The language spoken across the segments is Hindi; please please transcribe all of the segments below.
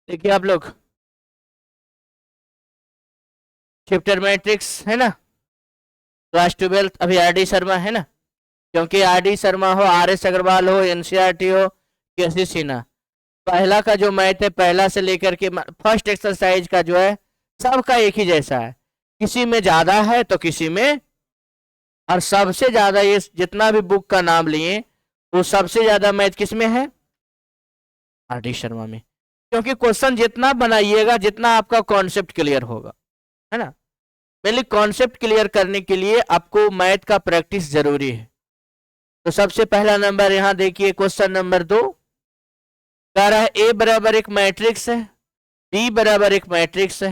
देखिए आप लोग, शिफ्टर मैट्रिक्स है ना, क्लास 12 अभी आर डी शर्मा है ना, क्योंकि आर डी शर्मा हो, आर एस अग्रवाल हो, एनसीईआरटी हो, केसी सिन्हा, पहला का जो मैथ है पहला से लेकर के फर्स्ट एक्सरसाइज का जो है सबका एक ही जैसा है। किसी में ज्यादा है तो किसी में, और सबसे ज्यादा ये जितना भी बुक का नाम लिए वो सबसे ज्यादा मैथ किस में है? आर डी शर्मा में। क्योंकि क्वेश्चन जितना बनाइएगा जितना आपका कॉन्सेप्ट क्लियर होगा, है ना। पहले कॉन्सेप्ट क्लियर करने के लिए आपको मैथ का प्रैक्टिस जरूरी है। तो सबसे पहला नंबर यहां देखिए, क्वेश्चन नंबर 2 कह रहा है ए बराबर एक मैट्रिक्स है, बी बराबर एक मैट्रिक्स है,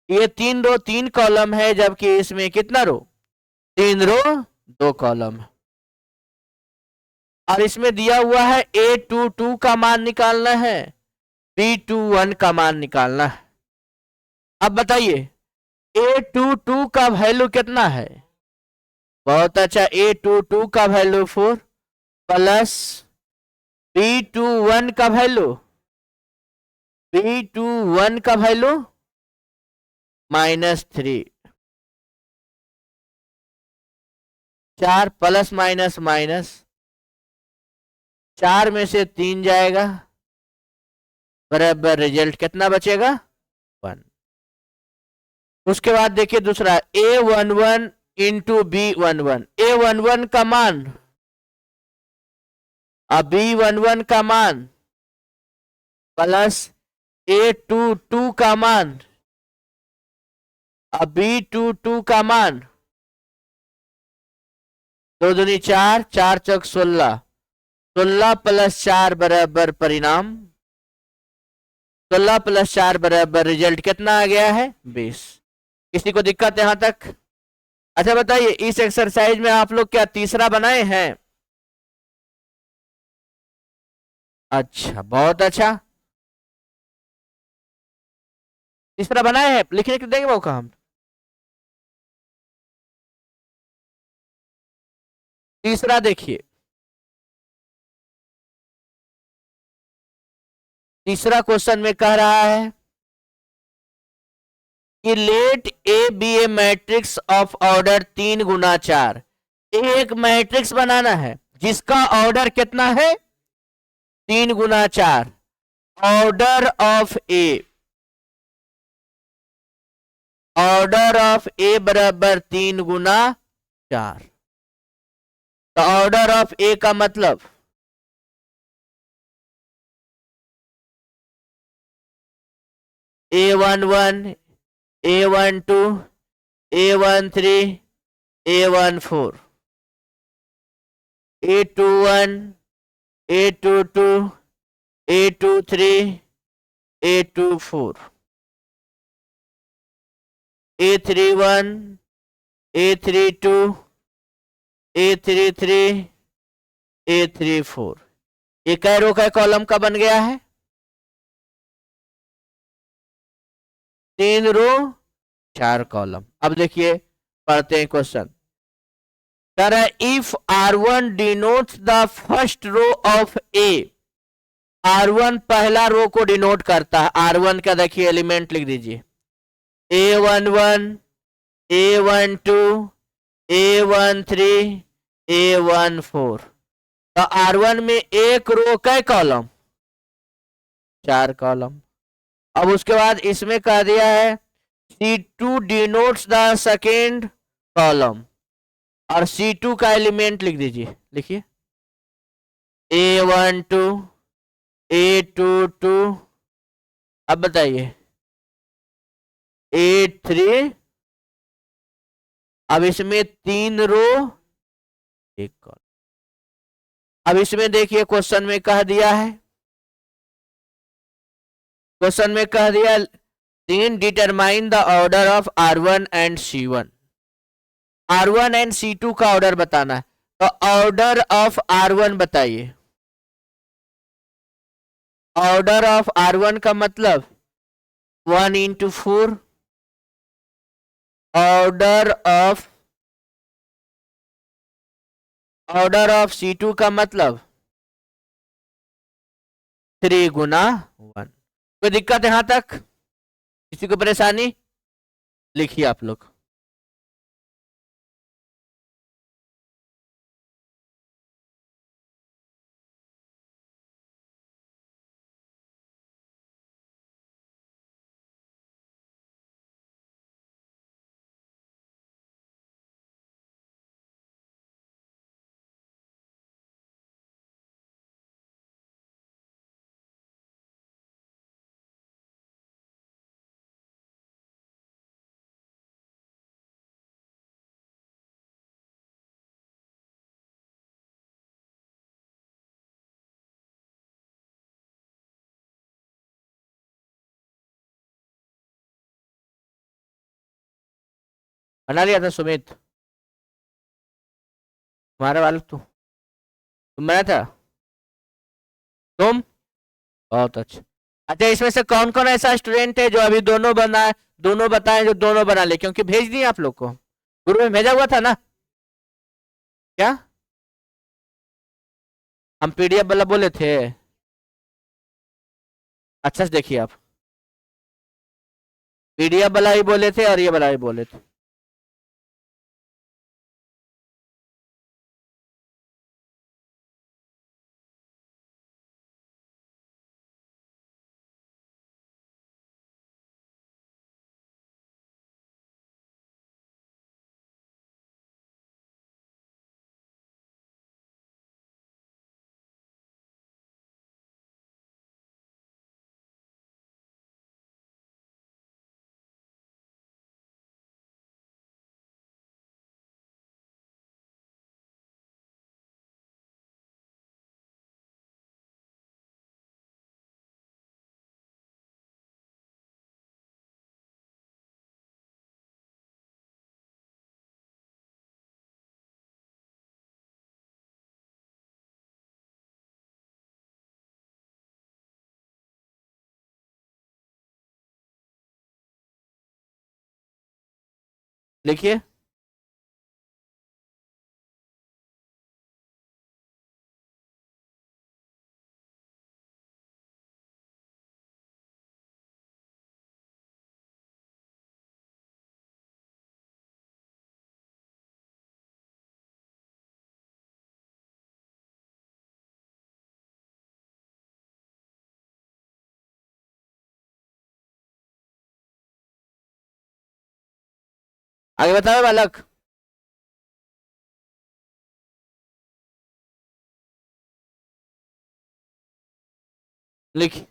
ये 3 रो 3 कॉलम है, जबकि इसमें कितना रो? 3 रो 2 कॉलम है। और इसमें दिया हुआ है A22 का मान निकालना है, B21 का मान निकालना है। अब बताइए A22 का वैल्यू कितना है? बहुत अच्छा, A22 का वैल्यू 4 प्लस B21 का वैल्यू, B21 का वैल्यू -3। 4 प्लस माइनस माइनस, 4 में से 3 जाएगा, बराबर रिजल्ट कितना बचेगा? 1। उसके बाद देखिए दूसरा A11 इंटू B11, A11 का मान अब B11 का मान प्लस A22 का मान अब B22 का मान, 2 दूनी 4, 4 चौक 16, 16 प्लस 4 बराबर परिणाम, 16 प्लस 4 बराबर रिजल्ट कितना आ गया है? 20। किसी को दिक्कत यहां तक? अच्छा बताइए, इस एक्सरसाइज में आप लोग क्या तीसरा बनाए हैं? अच्छा, बहुत अच्छा, तीसरा बनाए हैं, लिखने के देंगे मौका हम। तीसरा देखिए, तीसरा क्वेश्चन में कह रहा है कि let A be a matrix of order 3 गुना 4। एक मैट्रिक्स बनाना है जिसका ऑर्डर कितना है? 3 गुना 4। Order of A, order of A बराबर 3 गुना 4। तो ऑर्डर ऑफ ए का मतलब A11, A12, A13, A14, A21, A22, A23, A24, A31, A32, A33, A34। ये कै रो का कॉलम का बन गया है? 3 रो 4 कॉलम। अब देखिए पढ़ते हैं क्वेश्चन। कह रहा है if R1 denotes the first row of A, R1 पहला रो को डिनोट करता है। R1 का देखिए एलिमेंट लिख दीजिए, A11, A12, A13, A14। तो R1 में एक रो कै कॉलम? 4 कॉलम। अब उसके बाद इसमें कह दिया है C2 denotes the second column, और C2 का एलिमेंट लिख दीजिए, लिखिए A12, A22, अब बताइए A3। अब इसमें 3 रो 1 कॉलम। अब इसमें देखिए क्वेश्चन में कह दिया है, क्वेश्चन में कह दिया 3 determine the order of R1 and C1। R1 and C2 का ऑर्डर बताना है। तो ऑर्डर ऑफ R1 बताइए। ऑर्डर ऑफ R1 का मतलब 1 इंटू 4। ऑर्डर ऑफ C2 का मतलब 3 गुना 1। कोई दिक्कत यहाँ तक? किसी को परेशानी? लिखिए आप लोग। बना लिया था सुमित? तुम्हारे वाला तुम बनाया था? तुम? बहुत अच्छा। अच्छा, इसमें से कौन कौन ऐसा स्टूडेंट है जो अभी दोनों बना, दोनों बताएं जो दोनों बना ले, क्योंकि भेज दिए आप लोग को, ग्रुप में भेजा हुआ था ना? क्या हम पीडीएफ वाला बोले थे? अच्छा से देखिए आप, पीडीएफ वाला ही बोले थे और ये वाला ही बोले थे। लिखिए। आगे बताओ बालक। लिख।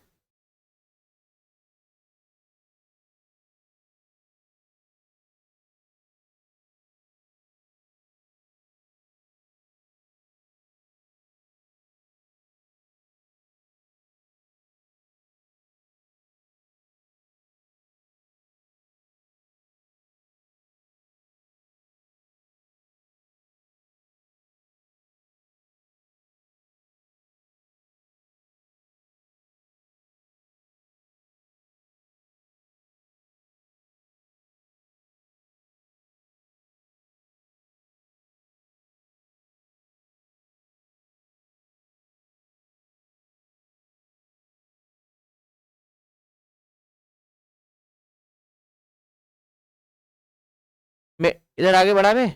मैं इधर आगे बढ़ा मैं।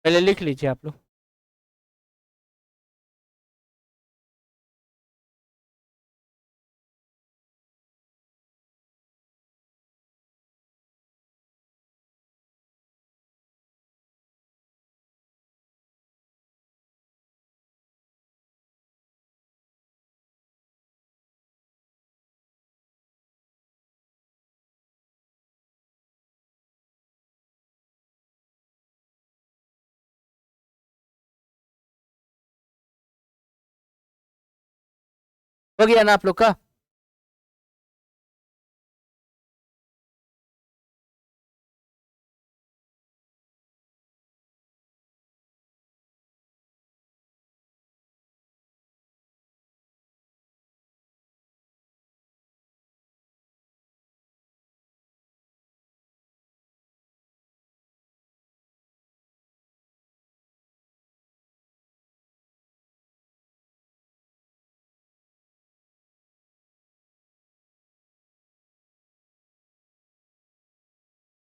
पहले लिख लीजिए आप लोग। हो गया ना आप लोग का?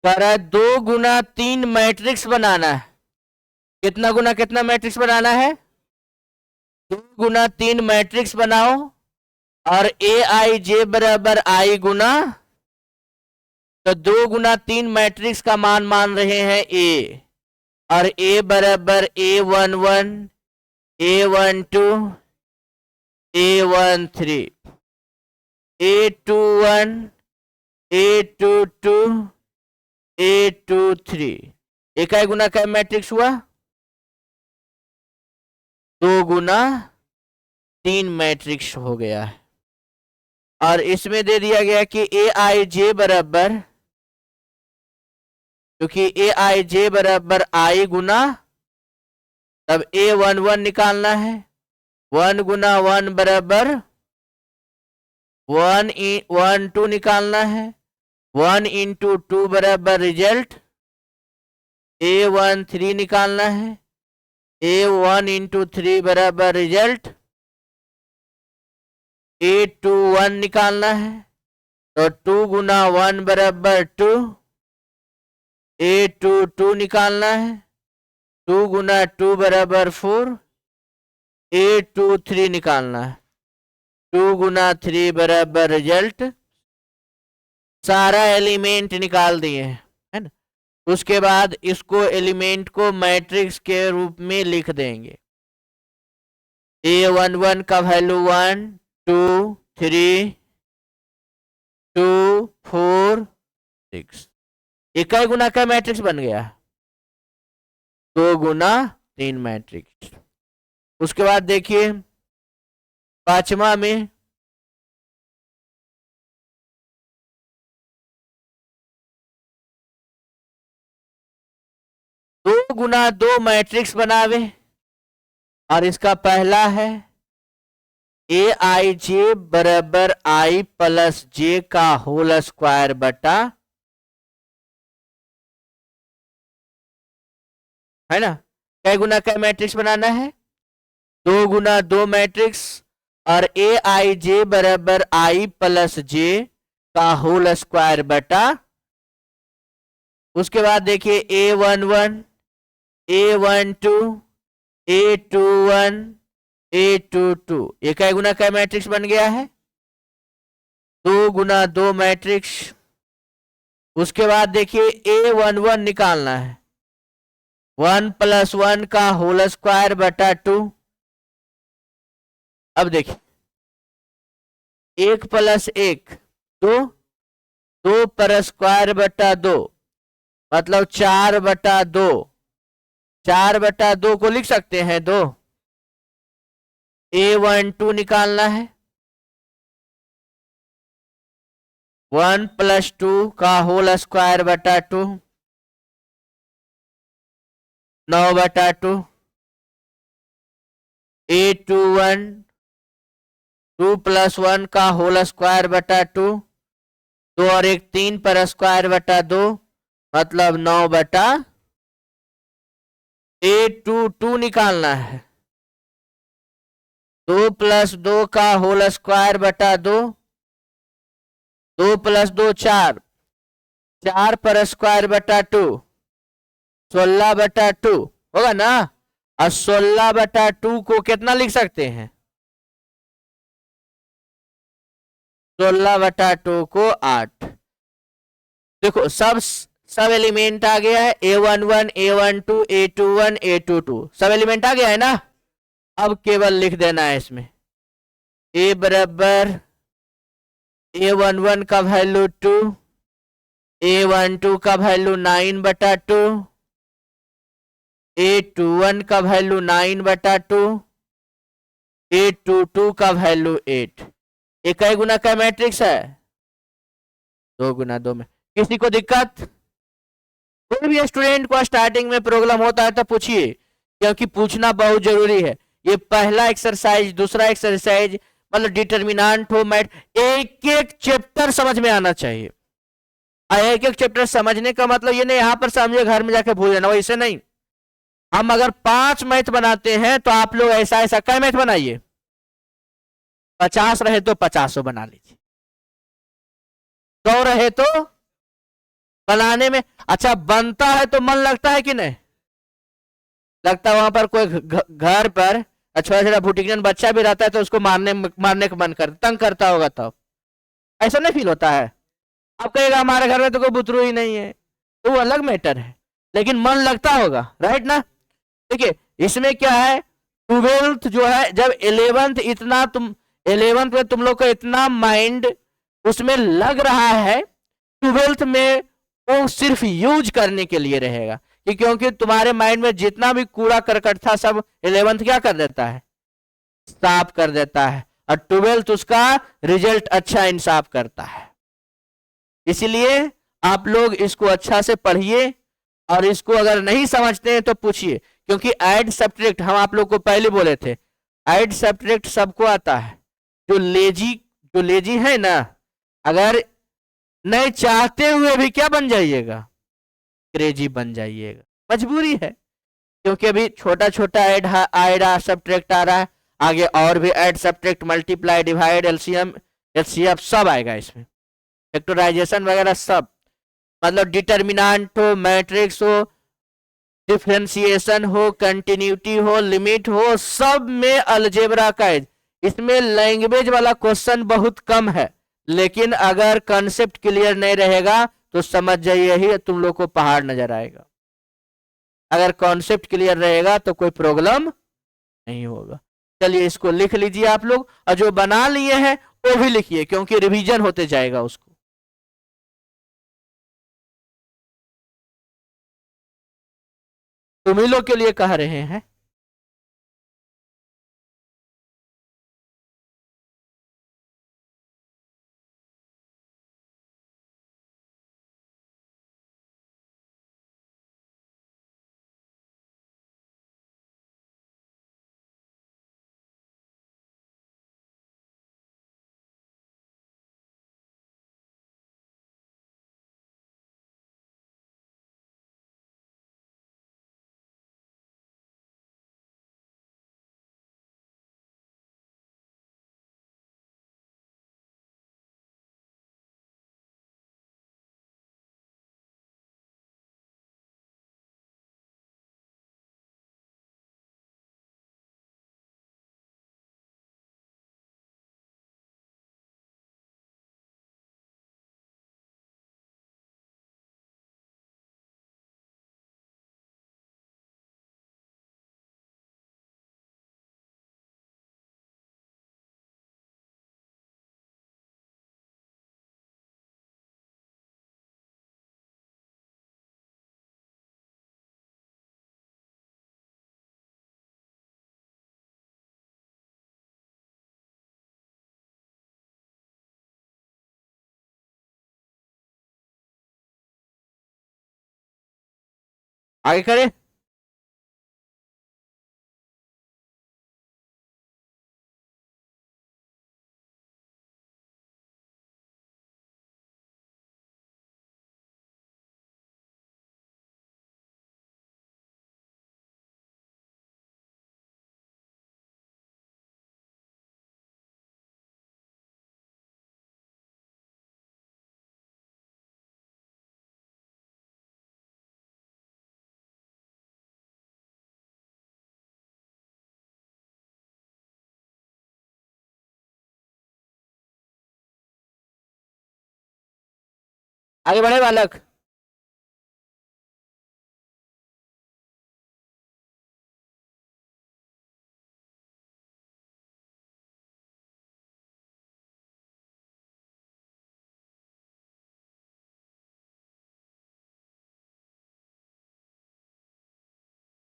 कह रहा है 2 गुना 3 मैट्रिक्स बनाना है। कितना गुना कितना मैट्रिक्स बनाना है? 2 गुना 3 मैट्रिक्स बनाओ और ए आई जे बराबर आई गुना, तो 2 गुना 3 मैट्रिक्स का मान रहे हैं ए, और ए बराबर A11 A12 A13 A21 A22 A23। इकाई गुना का मैट्रिक्स हुआ 2 गुना 3 मैट्रिक्स हो गया है। और इसमें दे दिया गया कि ए आई जे बराबर, क्योंकि ए आई जे बराबर आई गुना, तब A11 निकालना है। 1 गुना 1 बराबर 1 2 निकालना है। 1 इंटू 2 बराबर रिजल्ट A13 निकालना है। A1 इंटू 3 बराबर रिजल्ट A21 निकालना है। तो 2 गुना 1 बराबर 2, A22 निकालना है। 2 गुना 2 बराबर 4, A23 निकालना है। 2 गुना 3 बराबर रिजल्ट, सारा एलिमेंट निकाल दिए है ना। उसके बाद इसको एलिमेंट को मैट्रिक्स के रूप में लिख देंगे। A11 का वैल्यू 1 2 3 2 4 6, इकाई गुना का मैट्रिक्स बन गया 2 गुना 3 मैट्रिक्स। उसके बाद देखिए 5वां में 2 गुना 2 मैट्रिक्स बनावे, और इसका पहला है ए आई जे बराबर आई प्लस जे का होल स्क्वायर बटा, है ना। कै गुना कै मैट्रिक्स बनाना है? 2 गुना 2 मैट्रिक्स, और ए आई जे बराबर आई प्लस जे का होल स्क्वायर बटा। उसके बाद देखिए A11 A12 A21 A22, ये कै गुना कै मैट्रिक्स बन गया है? 2 गुना 2 मैट्रिक्स। उसके बाद देखिए A11 निकालना है। 1 प्लस 1 का होल स्क्वायर बटा 2। अब देखिए 1 प्लस 1 2, 2 पर स्क्वायर बटा 2 मतलब 4 बटा 2, 4 बटा 2 को लिख सकते हैं 2। A12 निकालना है। 1 प्लस 2 का होल स्क्वायर बटा 2, 9 बटा 2। A21 2 प्लस 1 का होल स्क्वायर बटा 2, 2 और 1 3 पर स्क्वायर बटा 2 मतलब 9 बटा। A22 निकालना है। 2 प्लस 2 का होल स्क्वायर बटा 2, 2 प्लस 2 4, 4 पर स्क्वायर बटा 2 16 बटा 2 होगा ना। और 16 बटा 2 को कितना लिख सकते हैं? 16 बटा 2 को 8। देखो सब एलिमेंट आ गया है। A11 A12 A21 A22 सब एलिमेंट आ गया है ना। अब केवल लिख देना है इसमें A बराबर A11 का वैल्यू 2, A12 का वैल्यू 9 बटा 2, A21 का वैल्यू 9 बटा 2, A22 का वैल्यू 8। इकाई गुना का मैट्रिक्स है 2 गुना 2 में। किसी को दिक्कत? कोई भी स्टूडेंट को स्टार्टिंग में प्रॉब्लम होता है तो पूछिए, क्योंकि पूछना बहुत जरूरी है। ये पहला एक्सरसाइज, दूसरा एक्सरसाइज, मतलब डिटर्मिनेंट हो मैट, एक एक चैप्टर समझ में आना चाहिए। एक एक चैप्टर समझने का मतलब ये नहीं यहां पर समझे घर में जाके भूल जाना, वैसे नहीं। हम अगर 5 मैथ बनाते हैं तो आप लोग ऐसा ऐसा क्या मैथ बनाइए। 50 रहे तो 50 बना लीजिए, 100 रहे तो बनाने में। अच्छा बनता है तो मन लगता है कि नहीं लगता? वहां पर कोई घर पर छोटा छोटा भुटिकन बच्चा भी रहता है तो उसको मारने मारने का मन करता, तंग करता होगा तब। ऐसा नहीं फील होता है? आप कहेगा हमारे घर में तो कोई बुतरू ही नहीं है, तो वो अलग मैटर है, लेकिन मन लगता होगा, राइट ना? देखिए इसमें क्या है, ट्वेल्थ जो है, जब इलेवेंथ इतना तुम, इलेवेंथ में तुम लोग का इतना माइंड उसमें लग रहा है, ट्वेल्थ में वो सिर्फ यूज करने के लिए रहेगा, कि क्योंकि तुम्हारे माइंड में जितना भी कूड़ा करकट था सब इलेवेंथ क्या कर देता है, साफ कर देता है, और ट्वेल्थ उसका रिजल्ट अच्छा इंसाफ करता है। इसलिए आप लोग इसको अच्छा से पढ़िए, और इसको अगर नहीं समझते हैं तो पूछिए, क्योंकि ऐड सब्ट्रैक्ट हम आप लोग को पहले बोले थे, ऐड सब्ट्रैक्ट सबको आता है। जो लेजी है ना, अगर नहीं चाहते हुए भी क्या बन जाइएगा, क्रेजी बन जाइएगा, मजबूरी है, क्योंकि अभी छोटा छोटा ऐड आएगा, सब्ट्रैक्ट आ रहा है, आगे और भी add subtract multiply divide LCM HCF सब आएगा इसमें, फैक्टराइजेशन वगैरह सब, मतलब डिटर्मिनेंट हो, मैट्रिक्स हो, डिफरेंशिएशन हो, कंटिन्यूटी हो, लिमिट हो, सब में अलजेब्रा का है। इसमें लैंग्वेज वाला क्वेश्चन बहुत कम है, लेकिन अगर कॉन्सेप्ट क्लियर नहीं रहेगा तो समझ जाइए ही तुम लोग को पहाड़ नजर आएगा। अगर कॉन्सेप्ट क्लियर रहेगा तो कोई प्रॉब्लम नहीं होगा। चलिए इसको लिख लीजिए आप लोग, और जो बना लिए हैं वो भी लिखिए, क्योंकि रिवीजन होते जाएगा उसको। तुम ही लोग के लिए कह रहे हैं। आगे करें। आगे बढ़े बालक।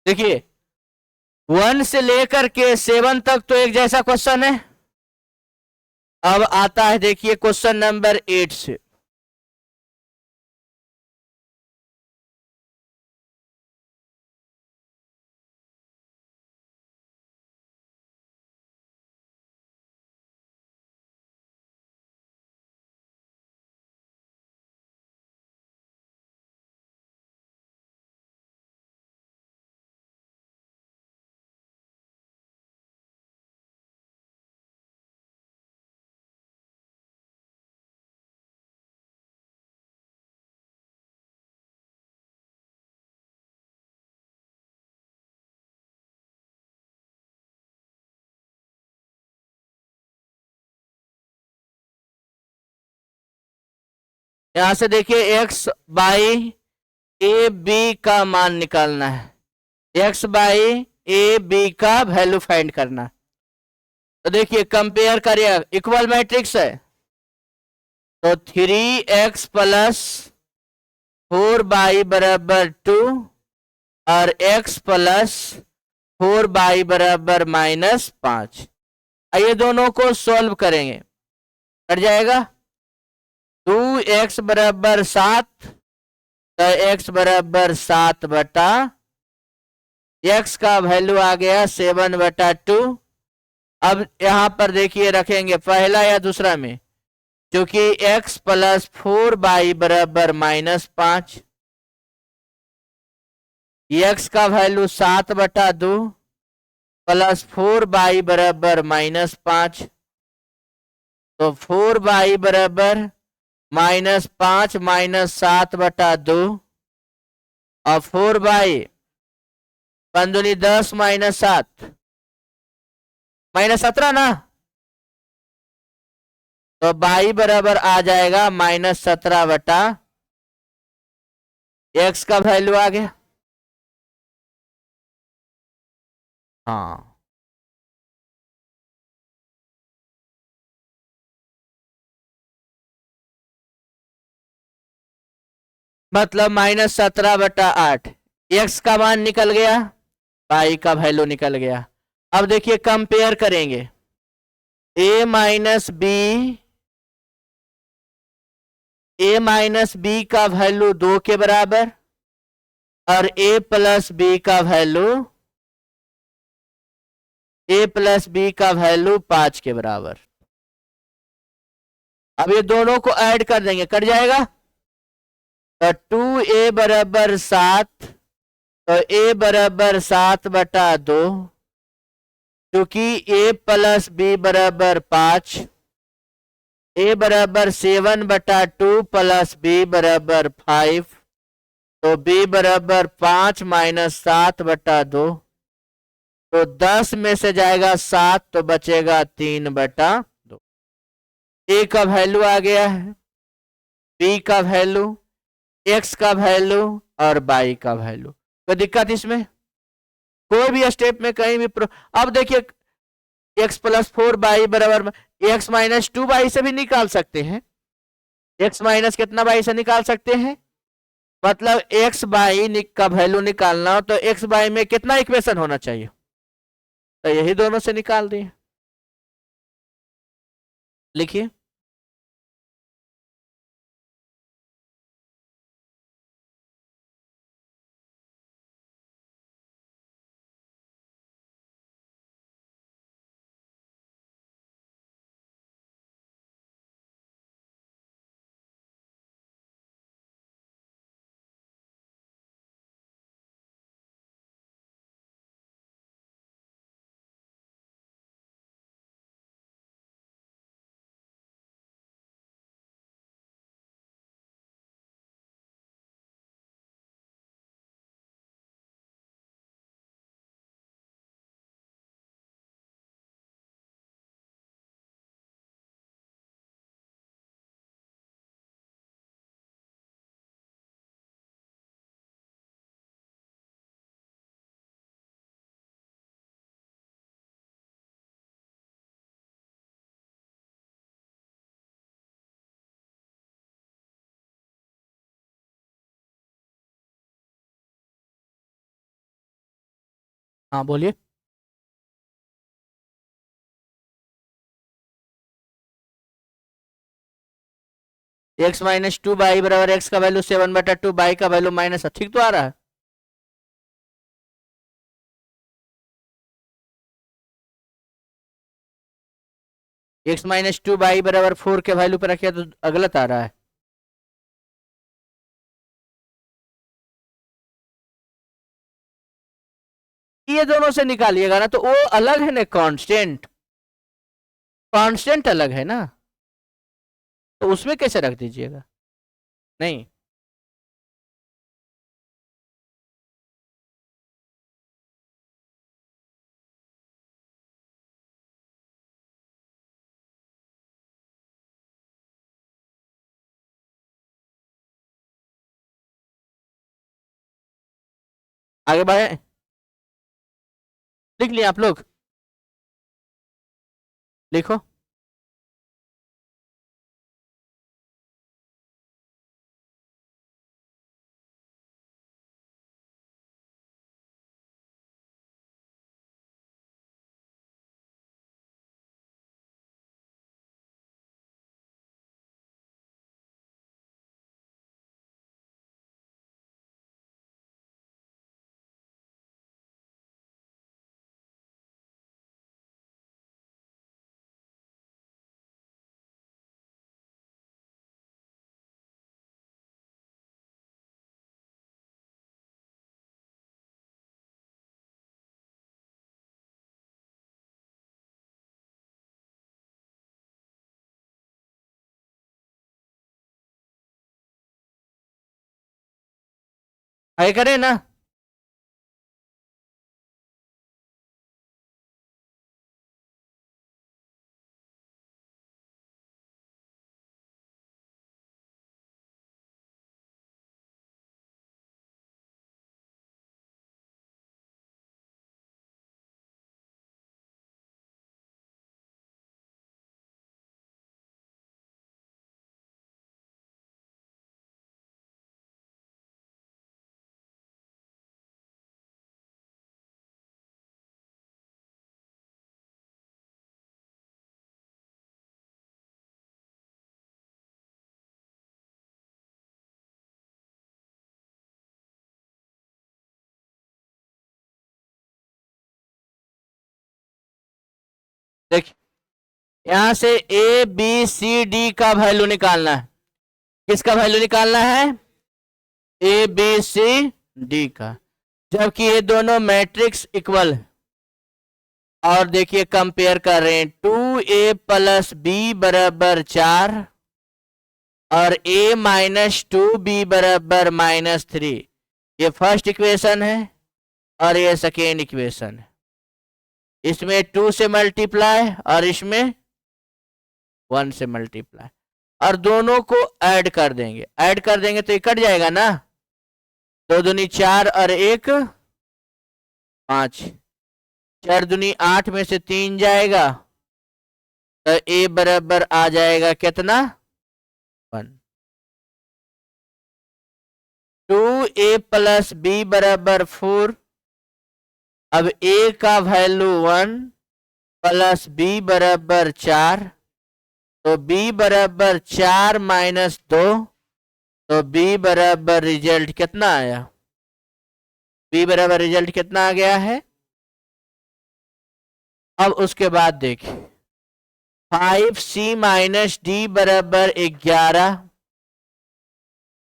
देखिए 1 से लेकर के 7 तक तो एक जैसा क्वेश्चन है। अब आता है देखिए क्वेश्चन नंबर 8 से। यहां से देखिए एक्स बाई ए बी का मान निकालना है, एक्स बाई ए बी का वैल्यू फाइंड करना। तो देखिए कंपेयर करिए, इक्वल मैट्रिक्स है तो 3x प्लस 4y बराबर 2 और x प्लस 4y बराबर -5। ये दोनों को सॉल्व करेंगे, कट जाएगा। 2x बराबर 7 तो x बराबर 7 बटा x का वैल्यू आ गया 7/2। अब यहां पर देखिए रखेंगे पहला या दूसरा में, क्योंकि x प्लस 4y बराबर -5, x का वैल्यू 7/2 प्लस 4y बराबर -5, तो 4y बराबर -5 -7/2 और 4y 5 दूनी 10 -7 -17 ना, तो y बराबर आ जाएगा -17/, x का वैल्यू आ गया। हाँ मतलब -17/8, x का मान निकल गया, y का वैल्यू निकल गया। अब देखिए कंपेयर करेंगे, a माइनस बी का वैल्यू 2 के बराबर और a प्लस बी का वैल्यू 5 के बराबर। अब ये दोनों को ऐड कर देंगे, कट जाएगा। तो 2a बराबर 7, तो a बराबर 7/2, क्योंकि a प्लस बी बराबर 5, a बराबर 7/2 प्लस b बराबर 5, तो b बराबर 5 -7/2, तो 10 में से जाएगा 7 तो बचेगा 3/2। a का वैल्यू आ गया है, b का वैल्यू, x का वैल्यू और y का वैल्यू। कोई दिक्कत इसमें? कोई भी स्टेप में कहीं भी अब देखिए x प्लस 4y बराबर x माइनस 2y से भी निकाल सकते हैं, x माइनस कितना y से निकाल सकते हैं, मतलब x बाई का वैल्यू निकालना हो तो x बाई में कितना इक्वेशन होना चाहिए, तो यही दोनों से निकाल दिए। लिखिए हाँ बोलिए। x माइनस 2y बराबर x का वैल्यू 7/2, y का वैल्यू माइनस, ठीक तो आ रहा है। x माइनस 2y बराबर 4 के वैल्यू पर रखिए तो गलत आ रहा है। ये दोनों से निकालिएगा ना तो वो अलग है ना, कांस्टेंट, कांस्टेंट अलग है ना, तो उसमें कैसे रख दीजिएगा, नहीं। आगे बढ़े, लिख लिया आप लोग, लिखो। आगे करें ना। देखिए, यहां से ए बी सी डी का वैल्यू निकालना है। किसका वैल्यू निकालना है? ए बी सी डी का। जबकि ये दोनों मैट्रिक्स इक्वल है। और देखिए कंपेयर कर रहे हैं, 2a+b बराबर 4 और a-2b बराबर -3। ये फर्स्ट इक्वेशन है और ये सेकेंड इक्वेशन है। इसमें 2 से मल्टीप्लाई और इसमें 1 से मल्टीप्लाई, और दोनों को ऐड कर देंगे। ऐड कर देंगे तो ये कट जाएगा ना, 2 दूनी 4 और 1 5, 4 दूनी 8 में से 3 जाएगा तो ए बराबर आ जाएगा कितना? 1। 2a+b बराबर 4। अब a का वैल्यू 1 प्लस b बराबर 4, तो b बराबर 4 - 2, तो b बराबर रिजल्ट कितना आया? b बराबर रिजल्ट कितना आ गया है? अब उसके बाद देखिए, 5c - d बराबर 11,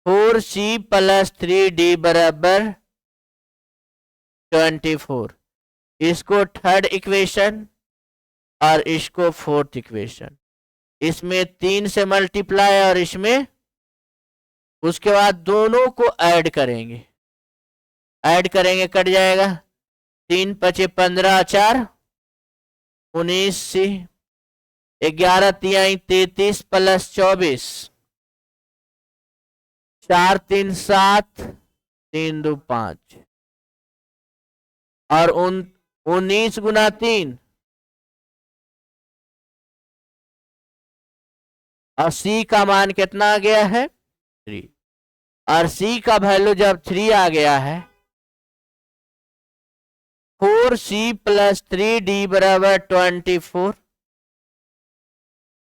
4c + 3d बराबर 24। इसको थर्ड इक्वेशन और इसको फोर्थ इक्वेशन। इसमें 3 से मल्टीप्लाई और इसमें, उसके बाद दोनों को ऐड करेंगे। ऐड करेंगे कट जाएगा, 3 × 5 = 15, 4 19 सी, 11 × 3 = 33 + 24, 4 × 3 = 7, 3 × 2 = 5 और 19 × 3 और सी का मान कितना आ गया है? 3। और सी का वैल्यू जब 3 आ गया है, 4c + 3d बराबर 24।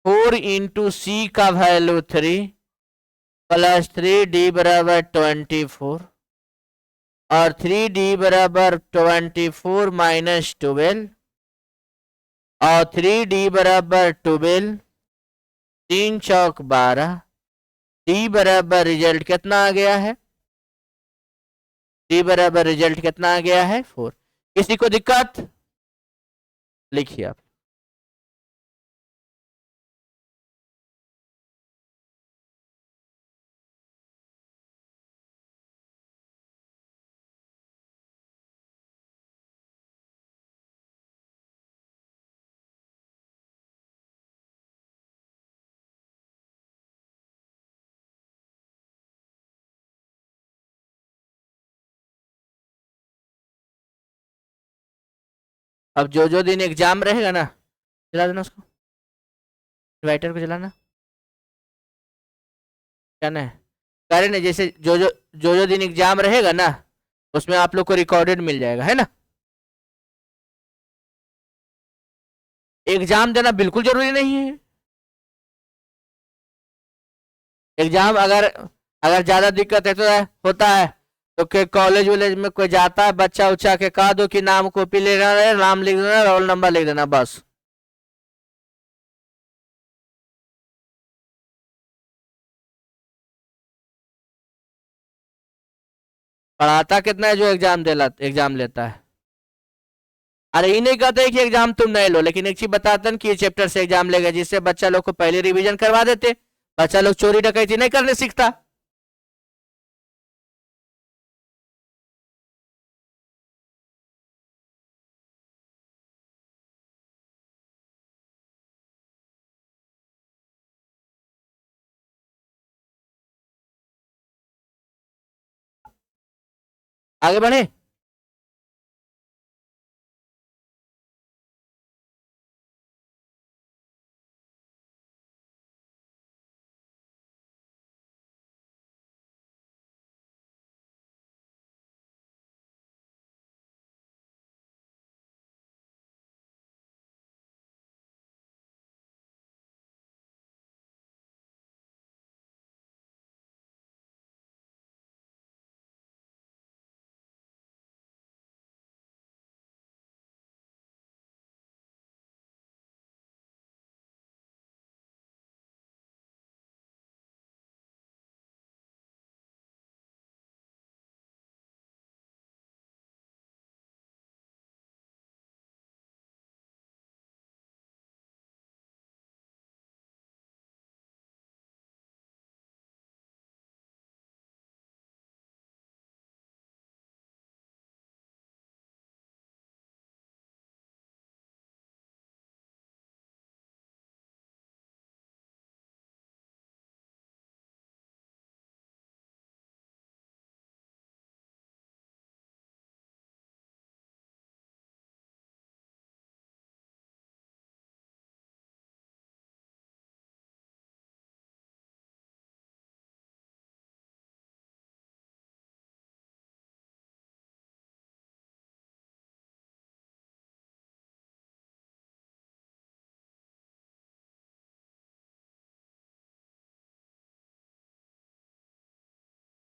4 × c का वैल्यू 3 प्लस 3d बराबर 24 और 3d बराबर 24 - 12 और 3d बराबर 12, 3 चौक 12। d बराबर रिजल्ट कितना आ गया है? d बराबर रिजल्ट कितना आ गया है? 4। किसी को दिक्कत? लिखिए आप। अब जो दिन एग्जाम रहेगा ना, चला देना उसको, इन्वाइटर को चलाना, क्या ना है कह रहे ना, जैसे जो दिन एग्जाम रहेगा ना उसमें आप लोग को रिकॉर्डेड मिल जाएगा, है ना। एग्जाम देना बिल्कुल जरूरी नहीं है। एग्जाम अगर अगर ज्यादा दिक्कत है तो होता है तो के कॉलेज वॉलेज में कोई जाता है बच्चा उच्चा के कह दो कि नाम कॉपी लेना है, नाम लिख देना, रोल नंबर लिख देना, बस। पढ़ाता कितना है जो एग्जाम लेता है। अरे ये नहीं कहते कि एग्जाम तुम नहीं लो, लेकिन एक चीज बताते हैं कि ये चैप्टर से एग्जाम लेगा, जिससे बच्चा लोग को पहले रिवीजन करवा देते, बच्चा लोग चोरी डकैती नहीं करने सीखता। आगे बढ़े।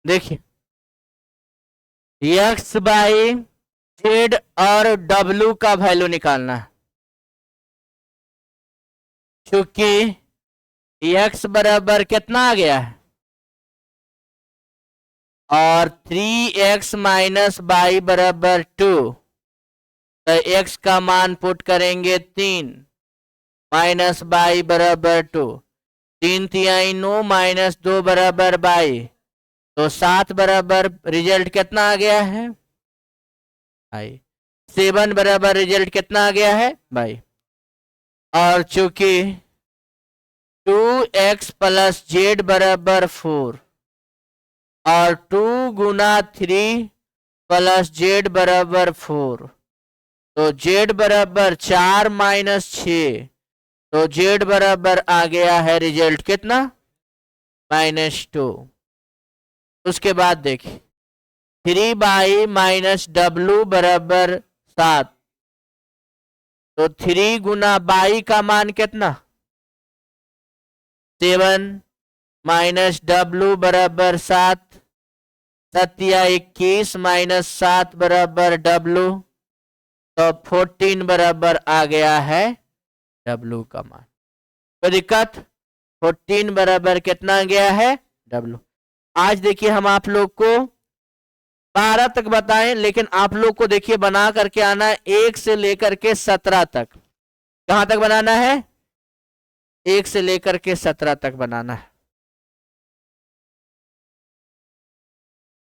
देखिए एक्स बाई जेड और डब्ल्यू का वैल्यू निकालना है, क्योंकि एक्स बराबर कितना आ गया है, और 3x माइनस बाई बराबर 2, तो x का मान पुट करेंगे 3 माइनस बाई बराबर 2, 3 तिहाई 9 माइनस 2 बराबर 22, तो 7 बराबर रिजल्ट कितना आ गया है भाई, 7 बराबर रिजल्ट कितना आ गया है भाई। और चूंकि 2x प्लस जेड बराबर 4 और 2 गुना 3 प्लस जेड बराबर 4, तो जेड बराबर 4 माइनस 6, तो जेड बराबर आ गया है रिजल्ट कितना -2। उसके बाद देखिए 3 बाई माइनस डब्लू बराबर 7, तो 3 गुना बाई का मान कितना 7 माइनस डब्लू बराबर 7, 21 माइनस 7 बराबर डब्लू, तो 14 बराबर आ गया है डब्लू का मान। कोई दिक्कत, 14 बराबर कितना गया है डब्लू। आज देखिए हम आप लोग को 12 तक बताएं, लेकिन आप लोग को देखिए बना करके आना है 1 से लेकर के 17 तक। कहां तक बनाना है, 1 से लेकर के 17 तक बनाना है।